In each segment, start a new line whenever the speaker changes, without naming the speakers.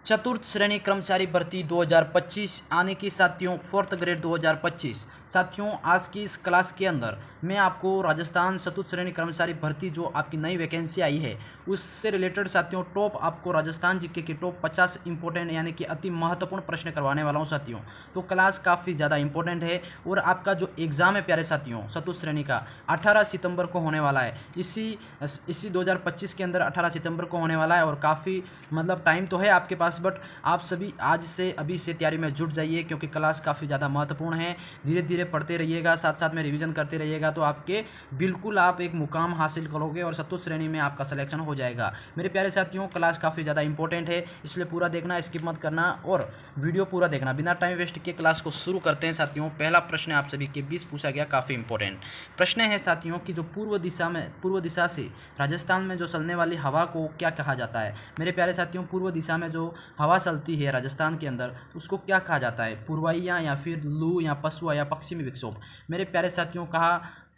चतुर्थ श्रेणी कर्मचारी भर्ती 2025 आने की साथियों, फोर्थ ग्रेड 2025। साथियों, आज की इस क्लास के अंदर मैं आपको राजस्थान चतुर्थ श्रेणी कर्मचारी भर्ती जो आपकी नई वैकेंसी आई है उससे रिलेटेड साथियों टॉप आपको राजस्थान जीके की टॉप 50 इंपॉर्टेंट यानी कि अति महत्वपूर्ण प्रश्न करवाने वाला हूं साथियों। तो क्लास काफ़ी ज़्यादा इंपॉर्टेंट है और आपका जो एग्ज़ाम है प्यारे साथियों चतुर्थ श्रेणी का 18 सितंबर को होने वाला है। इसी 2025 के अंदर 18 सितंबर को होने वाला है और काफ़ी मतलब टाइम तो है आपके पास, बट आप सभी आज से अभी से तैयारी में जुट जाइए क्योंकि क्लास काफ़ी ज़्यादा महत्वपूर्ण है। धीरे धीरे पढ़ते रहिएगा, साथ साथ में रिवीजन करते रहिएगा तो आपके बिल्कुल आप एक मुकाम हासिल करोगे और चतुर्थ श्रेणी में आपका सिलेक्शन हो जाएगा। मेरे प्यारे साथियों, क्लास काफ़ी ज़्यादा इंपॉर्टेंट है, इसलिए पूरा देखना, स्किप मत करना और वीडियो पूरा देखना। बिना टाइम वेस्ट किए क्लास को शुरू करते हैं साथियों। पहला प्रश्न आप सभी के बीच पूछा गया, काफ़ी इंपॉर्टेंट प्रश्न है साथियों कि जो पूर्व दिशा से राजस्थान में जो चलने वाली हवा को क्या कहा जाता है। मेरे प्यारे साथियों, पूर्व दिशा में जो हवा चलती है राजस्थान के अंदर उसको क्या कहा जाता है, पूर्वाइया या फिर लू या पछुआ या पश्चिमी विक्षोभ। मेरे प्यारे साथियों,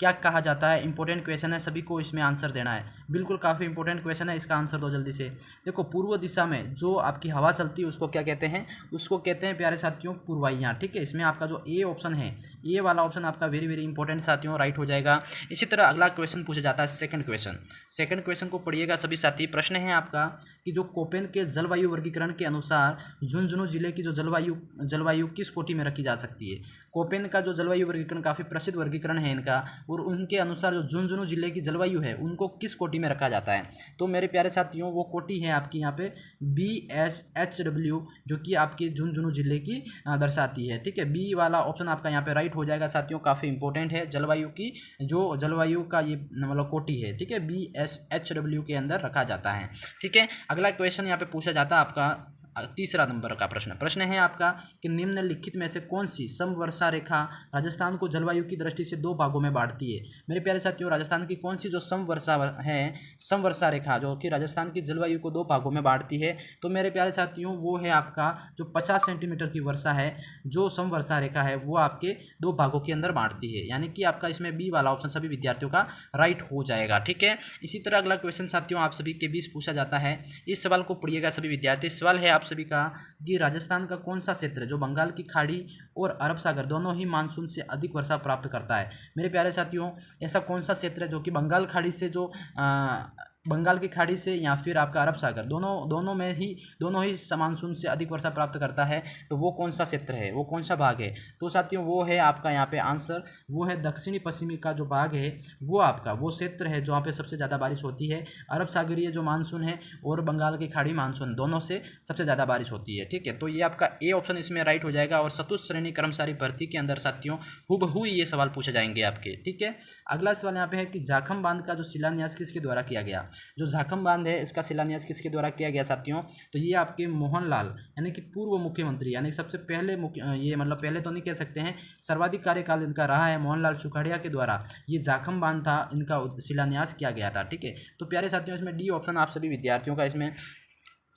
क्या कहा जाता है। इंपॉर्टेंट क्वेश्चन है, सभी को इसमें आंसर देना है। बिल्कुल काफ़ी इंपॉर्टेंट क्वेश्चन है, इसका आंसर दो जल्दी से। देखो, पूर्व दिशा में जो आपकी हवा चलती है उसको क्या कहते हैं, उसको कहते हैं प्यारे साथियों पूर्वाइयाँ। ठीक है, इसमें आपका जो ए ऑप्शन है, ए वाला ऑप्शन आपका वेरी वेरी इंपॉर्टेंट साथियों राइट हो जाएगा। इसी तरह अगला क्वेश्चन पूछा जाता है सेकंड क्वेश्चन को पढ़िएगा सभी साथी। प्रश्न है आपका कि जो कोपेन के जलवायु वर्गीकरण के अनुसार झुंझुनू जिले की जो जलवायु किस कोटि में रखी जा सकती है। कोपेन का जो जलवायु वर्गीकरण काफ़ी प्रसिद्ध वर्गीकरण है इनका, और उनके अनुसार जो झुंझुनू जिले की जलवायु है उनको किस कोटि में रखा जाता है। तो मेरे प्यारे साथियों, वो कोटि है आपकी यहाँ पे BSHW, जो कि आपकी झुंझुनू जिले की दर्शाती है। ठीक है, बी वाला ऑप्शन आपका यहाँ पे राइट हो जाएगा साथियों। काफ़ी इंपॉर्टेंट है, जलवायु का ये मतलब कोटि है। ठीक है, BSHW के अंदर रखा जाता है। ठीक है, अगला क्वेश्चन यहाँ पे पूछा जाता है आपका तीसरा नंबर का प्रश्न है आपका कि निम्नलिखित में से कौन सी समवर्षा रेखा राजस्थान को जलवायु की दृष्टि से दो भागों में बांटती है। मेरे प्यारे साथियों, राजस्थान की कौन सी जो समवर्षा रेखा जो कि राजस्थान की जलवायु को दो भागों में बांटती है। तो मेरे प्यारे साथियों, वो है आपका जो 50 सेंटीमीटर की वर्षा है, जो समवर्षा रेखा है वो आपके दो भागों के अंदर बांटती है, यानी कि आपका इसमें बी वाला ऑप्शन सभी विद्यार्थियों का राइट हो जाएगा। ठीक है, इसी तरह अगला क्वेश्चन साथियों आप सभी के बीच पूछा जाता है। इस सवाल को पढ़िएगा सभी विद्यार्थी। सवाल है आप सभी का कि राजस्थान का कौन सा क्षेत्र जो बंगाल की खाड़ी और अरब सागर दोनों ही मानसून से अधिक वर्षा प्राप्त करता है। मेरे प्यारे साथियों, ऐसा कौन सा क्षेत्र है जो कि बंगाल की खाड़ी से या फिर आपका अरब सागर दोनों ही मानसून से अधिक वर्षा प्राप्त करता है। तो वो कौन सा क्षेत्र है, वो कौन सा भाग है। तो साथियों, वो है आपका यहाँ पे आंसर, वो है दक्षिणी पश्चिमी का जो भाग है वो क्षेत्र है जहाँ पे सबसे ज़्यादा बारिश होती है। अरब सागरीय जो मानसून है और बंगाल की खाड़ी मानसून दोनों से सबसे ज़्यादा बारिश होती है। ठीक है, तो ये आपका ए ऑप्शन इसमें राइट हो जाएगा। और चतुर्थ श्रेणी कर्मचारी भर्ती के अंदर साथियों हूबहू ये सवाल पूछे जाएंगे आपके। ठीक है, अगला सवाल यहाँ पे है कि जाखम बांध का जो शिलान्यास किसके द्वारा किया गया। जो झाखम बांध है इसका शिलान्यास किसके द्वारा किया गया साथियों। तो ये आपके मोहनलाल यानी कि पूर्व मुख्यमंत्री, यानी सबसे पहले ये मतलब पहले तो नहीं कह सकते हैं, सर्वाधिक कार्यकाल इनका रहा है, मोहनलाल सुखाड़िया के द्वारा ये झाखम बांध था, इनका शिलान्यास किया गया था। ठीक है, तो प्यारे साथियों, इसमें डी ऑप्शन आप सभी विद्यार्थियों का इसमें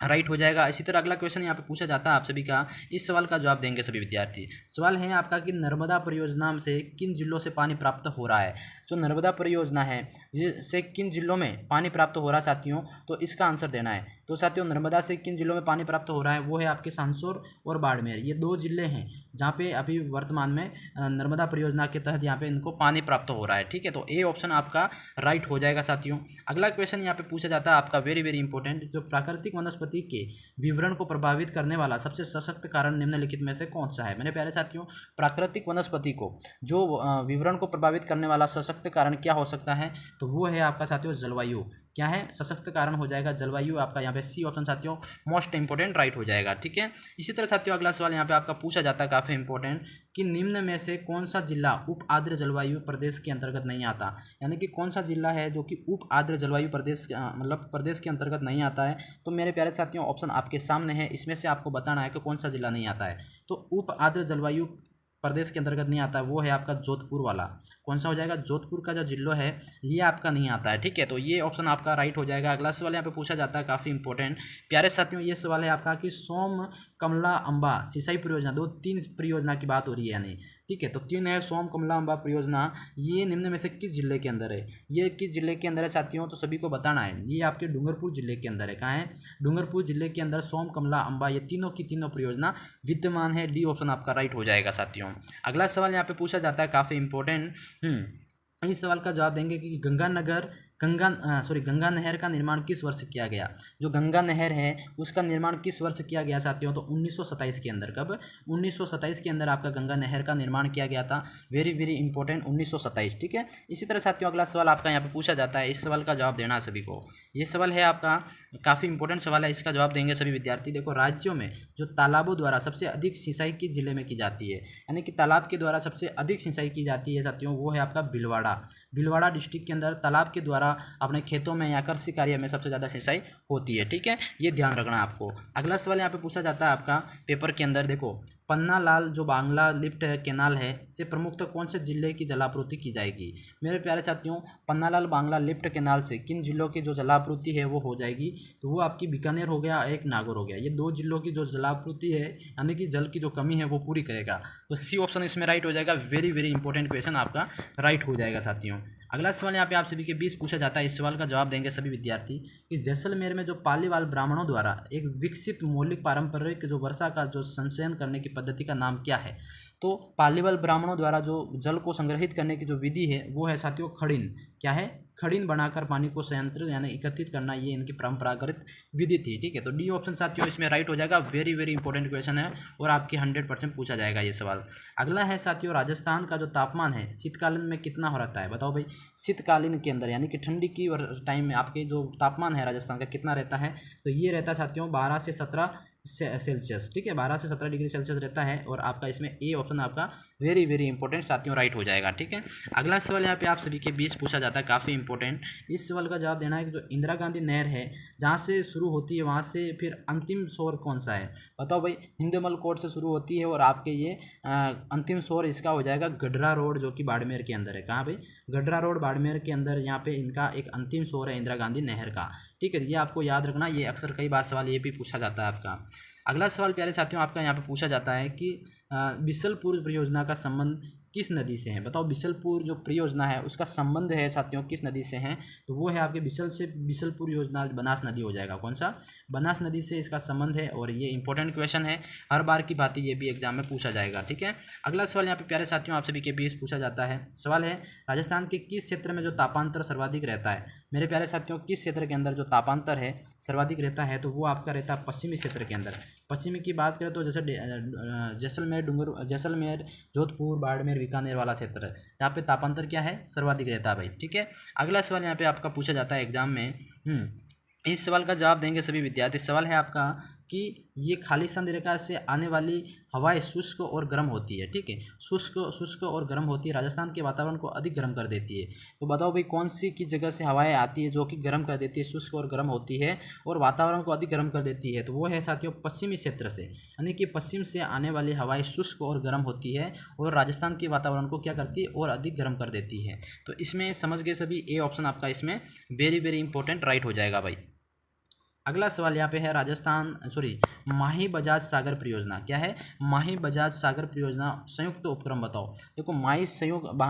राइट हो जाएगा। इसी तरह अगला क्वेश्चन यहाँ पे पूछा जाता है आप सभी का। इस सवाल का जवाब देंगे सभी विद्यार्थी। सवाल है आपका कि नर्मदा परियोजना से किन जिलों से पानी प्राप्त हो रहा है। जो नर्मदा परियोजना है जिससे किन जिलों में पानी प्राप्त हो रहा है साथियों, तो इसका आंसर देना है। तो साथियों, नर्मदा से किन जिलों में पानी प्राप्त हो रहा है, वो है आपके सांसौर और बाड़मेर। ये दो जिले हैं जहाँ पे अभी वर्तमान में नर्मदा परियोजना के तहत यहाँ पे इनको पानी प्राप्त हो रहा है। ठीक है, तो ए ऑप्शन आपका राइट हो जाएगा साथियों। अगला क्वेश्चन यहाँ पे पूछा जाता है आपका वेरी वेरी इंपॉर्टेंट, जो प्राकृतिक वनस्पति के विवरण को प्रभावित करने वाला सबसे सशक्त कारण निम्नलिखित में से कौन सा है। मेरे प्यारे साथियों, प्राकृतिक वनस्पति को जो विवरण को प्रभावित करने वाला सशक्त कारण क्या हो सकता है, तो वो है आपका साथियों जलवायु। क्या है, सशक्त कारण हो जाएगा जलवायु। आपका यहाँ पे सी ऑप्शन साथियों मोस्ट इंपोर्टेंट राइट हो जाएगा। ठीक है, इसी तरह साथियों अगला सवाल यहाँ पे आपका पूछा जाता है काफ़ी इंपॉर्टेंट कि निम्न में से कौन सा जिला उप आर्द्र जलवायु प्रदेश के अंतर्गत नहीं आता। यानी कि कौन सा जिला है जो कि उप आर्द्र जलवायु प्रदेश के अंतर्गत नहीं आता है। तो मेरे प्यारे साथियों, ऑप्शन आपके सामने है, इसमें से आपको बताना है कि कौन सा जिला नहीं आता है। तो उप आर्द्र जलवायु प्रदेश के अंतर्गत नहीं आता है, वो है आपका जोधपुर वाला। कौन सा हो जाएगा, जोधपुर का जो जिला है ये आपका नहीं आता है। ठीक है, तो ये ऑप्शन आपका राइट हो जाएगा। अगला सवाल यहाँ पे पूछा जाता है काफ़ी इंपॉर्टेंट प्यारे साथियों, ये सवाल है आपका कि सोम कमला अंबा सिंचाई परियोजना, 2-3 परियोजना की बात हो रही है, यानी ठीक है। तो 3 है सोम कमला अम्बा परियोजना, ये निम्न में से किस जिले के अंदर है? ये किस जिले के अंदर है साथियों? तो सभी को बताना है। ये आपके डूंगरपुर जिले के अंदर है। कहाँ है? डूंगरपुर जिले के अंदर सोम कमला अम्बा ये तीनों की तीनों परियोजना विद्यमान है। डी ऑप्शन आपका राइट हो जाएगा साथियों। अगला सवाल यहाँ पे पूछा जाता है, काफ़ी इंपॉर्टेंट। इस सवाल का जवाब देंगे कि गंगा नहर का निर्माण किस वर्ष किया गया? जो गंगा नहर है उसका निर्माण किस वर्ष किया गया साथियों? तो 1927 के अंदर। कब? 1927 के अंदर आपका गंगा नहर का निर्माण किया गया था। Very very important, 1927। ठीक है। इसी तरह साथियों अगला सवाल आपका यहाँ पे पूछा जाता है, इस सवाल का जवाब देना सभी को। ये सवाल है आपका, काफ़ी इंपॉर्टेंट सवाल है, इसका जवाब देंगे सभी विद्यार्थी। देखो, राज्यों में जो तालाबों द्वारा सबसे अधिक सिंचाई किस जिले में की जाती है, यानी कि तालाब के द्वारा सबसे अधिक सिंचाई की जाती है साथियों, वो है आपका भीलवाड़ा डिस्ट्रिक्ट के अंदर तालाब के द्वारा अपने खेतों में या कृषि कार्य में सबसे ज़्यादा सिंचाई होती है। ठीक है, ये ध्यान रखना आपको। अगला सवाल यहाँ पे पूछा जाता है आपका पेपर के अंदर। देखो, पन्ना लाल जो बांग्ला लिफ्ट कैनाल है से प्रमुखतः कौन से जिले की जलापूर्ति की जाएगी? मेरे प्यारे साथियों, पन्नालाल बांग्ला लिफ्ट कैनाल से किन जिलों की जो जलापूर्ति है वो हो जाएगी? तो वो आपकी बीकानेर हो गया, एक नागौर हो गया। ये 2 जिलों की जो जलापूर्ति है यानी कि जल की जो कमी है वो पूरी करेगा। तो सी ऑप्शन इसमें राइट हो जाएगा। वेरी वेरी इंपॉर्टेंट क्वेश्चन आपका राइट हो जाएगा साथियों। अगला सवाल यहाँ पे आप सभी के 20 पूछा जाता है। इस सवाल का जवाब देंगे सभी विद्यार्थी कि जैसलमेर में जो पालीवाल ब्राह्मणों द्वारा एक विकसित मौलिक पारंपरिक जो वर्षा का जो संचयन करने की पद्धति का नाम क्या है? तो पालीवाल ब्राह्मणों द्वारा जो जल को संग्रहित करने की जो विधि है वो है साथियों खड़ीन। क्या है? खड़ीन बनाकर पानी को संयंत्रित यानी एकत्रित करना, ये इनकी परंपरागत विधि थी। ठीक है, तो डी ऑप्शन साथियों इसमें राइट हो जाएगा। वेरी वेरी इंपॉर्टेंट क्वेश्चन है और आपके 100% पूछा जाएगा ये सवाल। अगला है साथियों, राजस्थान का जो तापमान है शीतकालीन में कितना हो रहता है? बताओ भाई, शीतकालीन के अंदर यानी कि ठंडी की टाइम में आपके जो तापमान है राजस्थान का कितना रहता है? तो ये रहता है साथियों 12 से 17 सेल्सियस। ठीक है, 12 से 17 डिग्री सेल्सियस रहता है और आपका इसमें ए ऑप्शन आपका वेरी वेरी इंपॉर्टेंट साथियों राइट हो जाएगा। ठीक है, अगला सवाल यहाँ पे आप सभी के बीच पूछा जाता है, काफ़ी इंपॉर्टेंट। इस सवाल का जवाब देना है कि जो इंदिरा गांधी नहर है जहाँ से शुरू होती है वहाँ से फिर अंतिम छोर कौन सा है? बताओ भाई, हिंदमल कोट से शुरू होती है और आपके ये अंतिम छोर इसका हो जाएगा गडरा रोड, जो कि बाड़मेर के अंदर है। कहाँ भाई? गडरा रोड बाड़मेर के अंदर यहाँ पे इनका एक अंतिम छोर है इंदिरा गांधी नहर का। ठीक है, ये आपको याद रखना, ये अक्सर कई बार सवाल ये भी पूछा जाता है आपका। अगला सवाल प्यारे साथियों आपका यहाँ पे पूछा जाता है कि बिसलपुर परियोजना का संबंध किस नदी से है? बताओ, बिसलपुर जो परियोजना है उसका संबंध है साथियों किस नदी से है? तो वो है आपके बिसलपुर योजना बनास नदी हो जाएगा। कौन सा? बनास नदी से इसका संबंध है और ये इंपॉर्टेंट क्वेश्चन है, हर बार की बात ये भी एग्जाम में पूछा जाएगा। ठीक है, अगला सवाल यहाँ पे प्यारे साथियों आप सभी के बीच पूछा जाता है। सवाल है, राजस्थान के किस क्षेत्र में जो तापांतर सर्वाधिक रहता है? मेरे प्यारे साथियों, किस क्षेत्र के अंदर जो तापांतर है सर्वाधिक रहता है? तो वो आपका रहता है पश्चिमी क्षेत्र के अंदर। पश्चिमी की बात करें तो जैसे जैसलमेर, जोधपुर, बाड़मेर, बीकानेर वाला क्षेत्र जहाँ पे तापांतर क्या है? सर्वाधिक रहता है भाई। ठीक है, अगला सवाल यहाँ पे आपका पूछा जाता है एग्जाम में। इस सवाल का जवाब देंगे सभी विद्यार्थी। सवाल है आपका कि ये खालिस्तान रेखा से आने वाली हवाएं शुष्क और गर्म होती है। ठीक है, शुष्क और गर्म होती है, राजस्थान के वातावरण को अधिक गर्म कर देती है। तो बताओ भाई, कौन सी की जगह से हवाएं आती है जो कि गर्म कर देती है, शुष्क और गर्म होती है और वातावरण को अधिक गर्म कर देती है? तो वो है साथियों पश्चिमी क्षेत्र से, यानी कि पश्चिम से आने वाली हवाएं शुष्क और गर्म होती है और राजस्थान के वातावरण को क्या करती है? और अधिक गर्म कर देती है। तो इसमें समझ गए सभी, ए ऑप्शन आपका इसमें वेरी वेरी इंपॉर्टेंट राइट हो जाएगा भाई। अगला सवाल यहाँ पे है माही बजाज सागर परियोजना। क्या है? माही बजाज सागर परियोजना संयुक्त उपक्रम बताओ। देखो,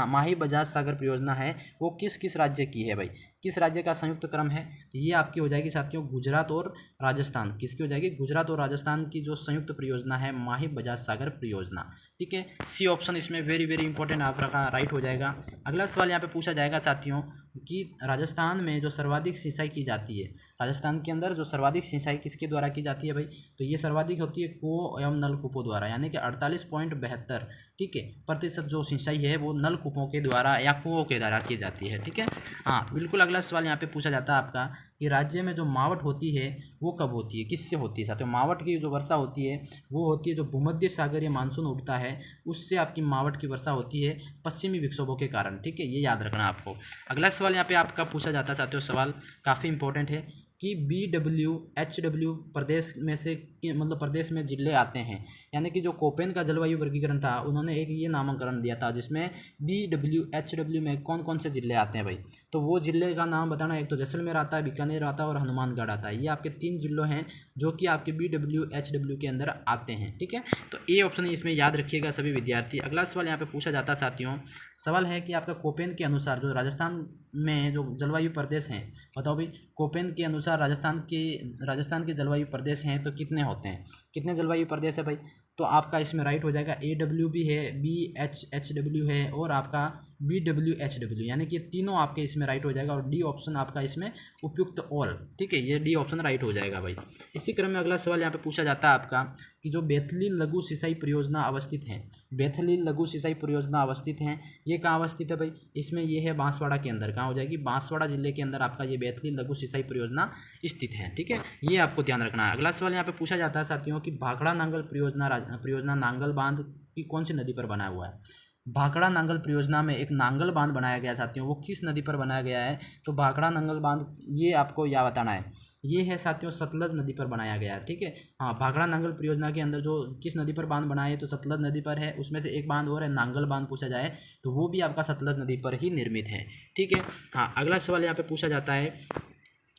माही बजाज सागर परियोजना है वो किस किस राज्य की है भाई? किस राज्य का संयुक्त क्रम है? तो ये आपकी हो जाएगी साथियों गुजरात और राजस्थान। किसकी हो जाएगी? गुजरात और राजस्थान की जो संयुक्त परियोजना है माही बजाज सागर परियोजना। ठीक है, सी ऑप्शन इसमें वेरी वेरी इंपॉर्टेंट आप रखा राइट हो जाएगा। अगला सवाल यहाँ पे पूछा जाएगा साथियों कि राजस्थान में जो सर्वाधिक सिंचाई की जाती है, राजस्थान के अंदर जो सर्वाधिक सिंचाई किसके द्वारा की जाती है भाई? तो ये सर्वाधिक होती है कुओं एवं नलकूपों द्वारा, यानी कि 48.72 ठीक है प्रतिशत जो सिंचाई है वो नलकूपों के द्वारा या कुओं के द्वारा की जाती है। ठीक है, हाँ बिल्कुल। अगला सवाल यहाँ पे पूछा जाता है आपका कि राज्य में जो मावट होती है वो कब होती है, किससे होती है साथियों? मावट की जो वर्षा होती है वो होती है जो भूमध्य सागरीय मानसून उठता है उससे आपकी मावट की वर्षा होती है पश्चिमी विक्षोभों के कारण। ठीक है, ये याद रखना आपको। अगला सवाल यहाँ पे आपका पूछा जाता है साथियों, सवाल काफ़ी इंपॉर्टेंट है कि BWHW प्रदेश में से मतलब प्रदेश में जिले आते हैं, यानी कि जो कोपेन का जलवायु वर्गीकरण था उन्होंने एक ये नामकरण दिया था जिसमें BWHW में कौन कौन से जिले आते हैं भाई। तो वो जिले का नाम बताना, एक तो जैसलमेर आता है, बीकानेर आता है और हनुमानगढ़ आता है। ये आपके 3 जिलों हैं जो कि आपके BWHW के अंदर आते हैं, ठीक है। तो ए ऑप्शन इसमें याद रखिएगा सभी विद्यार्थी। अगला सवाल यहाँ पे पूछा जाता है साथियों, सवाल है कि आपका कोपेन के अनुसार जो राजस्थान में जो जलवायु प्रदेश हैं, बताओ भाई कोपेन के अनुसार राजस्थान के जलवायु प्रदेश हैं तो कितने होते हैं, कितने जलवायु प्रदेश है भाई। तो आपका इसमें राइट हो जाएगा AWB है, BHHW है और आपका BWHW, यानी कि तीनों आपके इसमें राइट हो जाएगा और डी ऑप्शन आपका इसमें उपयुक्त ऑल, ठीक है, ये डी ऑप्शन राइट हो जाएगा भाई। इसी क्रम में अगला सवाल यहाँ पे पूछा जाता है आपका कि जो बैथली लघु सिंचाई परियोजना अवस्थित है, बैथली लघु सिंचाई परियोजना अवस्थित है, ये कहाँ अवस्थित है भाई। इसमें ये है बांसवाड़ा के अंदर, कहाँ हो जाएगी, बांसवाड़ा जिले के अंदर आपका ये बैथली लघु सिंचाई परियोजना स्थित है, ठीक है, ये आपको ध्यान रखना है। अगला सवाल यहाँ पे पूछा जाता है साथियों कि भाखड़ा नांगल परियोजना नांगल बांध की कौन सी नदी पर बना हुआ है। भाखड़ा नांगल परियोजना में एक नांगल बांध बनाया गया साथियों, वो किस नदी पर बनाया गया है। तो भाखड़ा नांगल बांध ये आपको या बताना है, ये है साथियों सतलज नदी पर बनाया गया है, ठीक है। हाँ, भाखड़ा नांगल परियोजना के अंदर जो किस नदी पर बांध बनाया है तो सतलज नदी पर है। उसमें से एक बांध और है नांगल बांध पूछा जाए तो वो भी आपका सतलज नदी पर ही निर्मित है, ठीक है। हाँ, अगला सवाल यहाँ पे पूछा जाता है,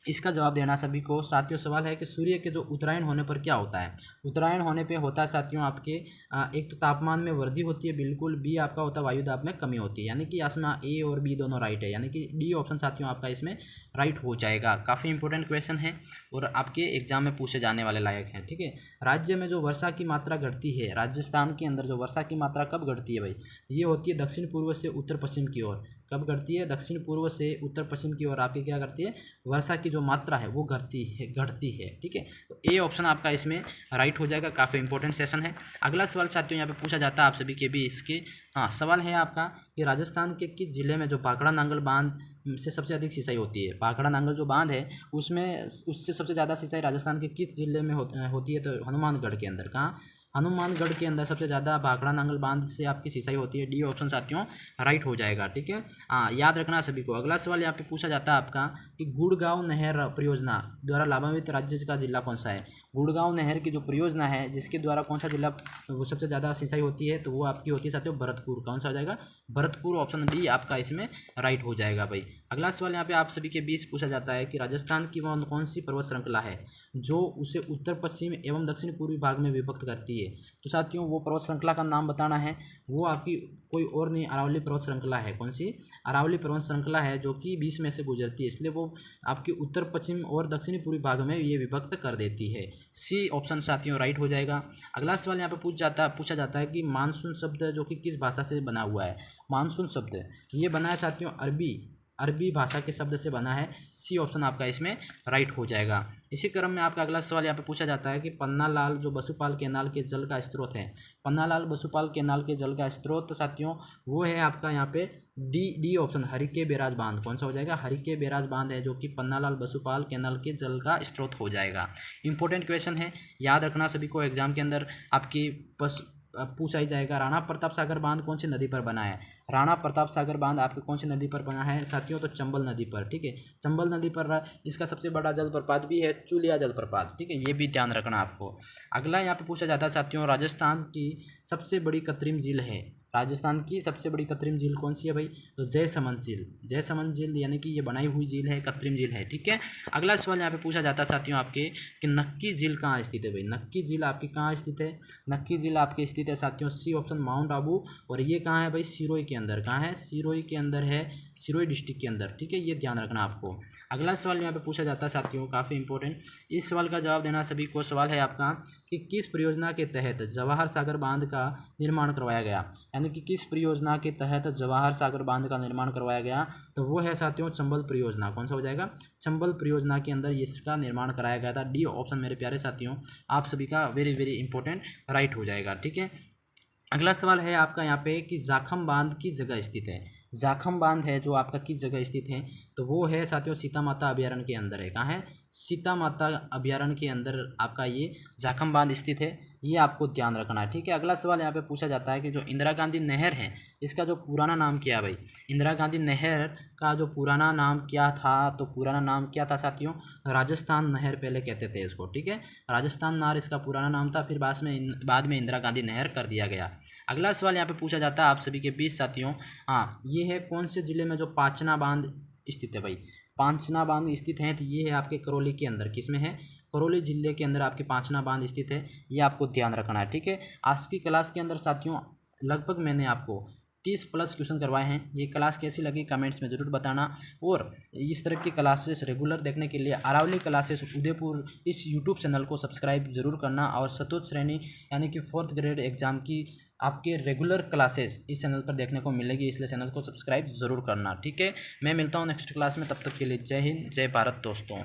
इसका जवाब देना सभी को साथियों। सवाल है कि सूर्य के जो उत्तरायण होने पर क्या होता है। उत्तरायण होने पे होता है साथियों आपके एक तो तापमान में वृद्धि होती है बिल्कुल, बी आपका होता है वायु दाब में कमी होती है, यानी कि इसमें ए और बी दोनों राइट है, यानी कि डी ऑप्शन साथियों आपका इसमें राइट हो जाएगा। काफ़ी इंपॉर्टेंट क्वेश्चन है और आपके एग्जाम में पूछे जाने वाले लायक हैं, ठीक है। राज्य में जो वर्षा की मात्रा घटती है, राजस्थान के अंदर जो वर्षा की मात्रा कब घटती है भाई, ये होती है दक्षिण पूर्व से उत्तर पश्चिम की ओर। कब घटती है, दक्षिण पूर्व से उत्तर पश्चिम की ओर आपकी क्या करती है, वर्षा की जो मात्रा है वो घटती है, ठीक है। तो ए ऑप्शन आपका इसमें राइट हो जाएगा। काफ़ी इंपॉर्टेंट सेशन है। अगला सवाल साथियों यहाँ पे पूछा जाता है आप सभी के भी इसके, हाँ, सवाल है आपका कि राजस्थान के किस जिले में जो भाखड़ा नांगल बांध से सबसे अधिक सिंचाई होती है। भाखड़ा नांगल जो बांध है उसमें उससे सबसे ज़्यादा सिंचाई राजस्थान के किस जिले में होती है। तो हनुमानगढ़ के अंदर, कहाँ, हनुमानगढ़ के अंदर सबसे ज़्यादा भाखड़ा नांगल बांध से आपकी सिंचाई होती है। डी ऑप्शन साथियों राइट हो जाएगा, ठीक है। हाँ, याद रखना सभी को। अगला सवाल यहाँ पे पूछा जाता है आपका कि गुड़गांव नहर परियोजना द्वारा लाभान्वित राज्य का जिला कौन सा है। गुड़गांव नहर की जो परियोजना है जिसके द्वारा कौन सा जिला वो सबसे ज़्यादा सिंचाई होती है, तो वो आपकी होती है साथियों भरतपुर। कौन सा हो जाएगा, भरतपुर। ऑप्शन डी आपका इसमें राइट हो जाएगा भाई। अगला सवाल यहाँ पे आप सभी के बीच पूछा जाता है कि राजस्थान की वह कौन सी पर्वत श्रृंखला है जो उसे उत्तर पश्चिम एवं दक्षिण पूर्वी भाग में विभक्त करती है। तो साथियों वो पर्वत श्रृंखला का नाम बताना है, वो आपकी कोई और नहीं, अरावली पर्वत श्रृंखला है। कौन सी, अरावली पर्वत श्रृंखला है जो कि 20 में से गुजरती है, इसलिए वो आपकी उत्तर पश्चिम और दक्षिणी पूर्वी भाग में ये विभक्त कर देती है। सी ऑप्शन साथियों राइट हो जाएगा। अगला सवाल यहाँ पे पूछा जाता है कि मानसून शब्द जो कि किस भाषा से बना हुआ है। मानसून शब्द ये बना है साथियों अरबी भाषा के शब्द से बना है। सी ऑप्शन आपका इसमें राइट हो जाएगा। इसी क्रम में आपका अगला सवाल यहाँ पे पूछा जाता है कि पन्नालाल जो बसुपाल कैनाल के जल का स्रोत है, पन्नालाल बसुपाल कैनाल के जल का स्रोत साथियों वो है आपका यहाँ पे डी ऑप्शन हरिके बैराज बांध। कौन सा हो जाएगा, हरिके बैराज बांध है जो कि पन्नालाल बसुपाल कैनाल के जल का स्रोत हो जाएगा। इंपॉर्टेंट क्वेश्चन है, याद रखना सभी को। एग्जाम के अंदर आपकी पूछा ही जाएगा। राणा प्रताप सागर बांध कौन सी नदी पर बना है। राणा प्रताप सागर बांध आपके कौन सी नदी पर बना है साथियों, तो चंबल नदी पर, ठीक है। चंबल नदी पर इसका सबसे बड़ा जलप्रपात भी है चुलिया जलप्रपात, ठीक है, ये भी ध्यान रखना आपको। अगला यहाँ पे पूछा जाता है साथियों राजस्थान की सबसे बड़ी कृत्रिम झील है। राजस्थान की सबसे बड़ी कृत्रिम झील कौन सी है भाई, तो जयसमंद झील। जयसमंद झील यानी कि ये बनाई हुई झील है, कृत्रिम झील है, ठीक है। अगला सवाल यहाँ पे पूछा जाता है साथियों आपके कि नक्की झील कहाँ स्थित है भाई। नक्की झील आपकी कहाँ स्थित है, नक्की झील आपकी स्थित है साथियों सी ऑप्शन माउंट आबू। और ये कहाँ है भाई, सिरोही के अंदर। कहाँ है, सिरोही के अंदर है, सिरोही डिस्ट्रिक्ट के अंदर, ठीक है, ये ध्यान रखना आपको। अगला सवाल यहाँ पे पूछा जाता है साथियों काफ़ी इंपॉर्टेंट, इस सवाल का जवाब देना सभी को। सवाल है आपका कि किस परियोजना के तहत जवाहर सागर बांध का निर्माण करवाया गया, यानी कि किस परियोजना के तहत जवाहर सागर बांध का निर्माण करवाया गया, तो वो है साथियों चंबल परियोजना। कौन सा हो जाएगा, चंबल परियोजना के अंदर इसका निर्माण कराया गया था। डी ऑप्शन मेरे प्यारे साथियों आप सभी का वेरी वेरी इंपॉर्टेंट राइट हो जाएगा, ठीक है। अगला सवाल है आपका यहाँ पे कि जाखम बांध किस जगह स्थित है। जाखम बांध है जो आपका किस जगह स्थित है, तो वो है साथियों सीता माता अभयारण्य के अंदर है। कहाँ है, सीता माता अभयारण्य के अंदर आपका ये जाखम बांध स्थित है, ये आपको ध्यान रखना है। ठीक है, अगला सवाल यहाँ पे पूछा जाता है कि जो इंदिरा गांधी नहर है इसका जो पुराना नाम क्या है भाई। इंदिरा गांधी नहर का जो पुराना नाम क्या था, तो पुराना नाम क्या था साथियों, राजस्थान नहर पहले कहते थे इसको। ठीक है, राजस्थान नहर इसका पुराना नाम था, फिर बाद में इंदिरा गांधी नहर कर दिया गया। अगला सवाल यहाँ पे पूछा जाता है आप सभी के बीच साथियों, हाँ, ये है कौन से जिले में जो पाचना बांध स्थित है भाई। पांचना बांध स्थित है तो ये है आपके करौली के अंदर, किसमें है, करौली जिले के अंदर आपके पांचना बांध स्थित है, ये आपको ध्यान रखना है। ठीक है, आज की क्लास के अंदर साथियों लगभग मैंने आपको 30+ क्वेश्चन करवाए हैं। ये क्लास कैसी लगी कमेंट्स में ज़रूर बताना, और इस तरह की क्लासेस रेगुलर देखने के लिए अरावली क्लासेस उदयपुर इस यूट्यूब चैनल को सब्सक्राइब जरूर करना, और चतुर्थ श्रेणी यानी कि 4th ग्रेड एग्जाम की आपके रेगुलर क्लासेस इस चैनल पर देखने को मिलेगी, इसलिए चैनल को सब्सक्राइब जरूर करना। ठीक है, मैं मिलता हूँ नेक्स्ट क्लास में, तब तक के लिए जय हिंद, जय भारत दोस्तों।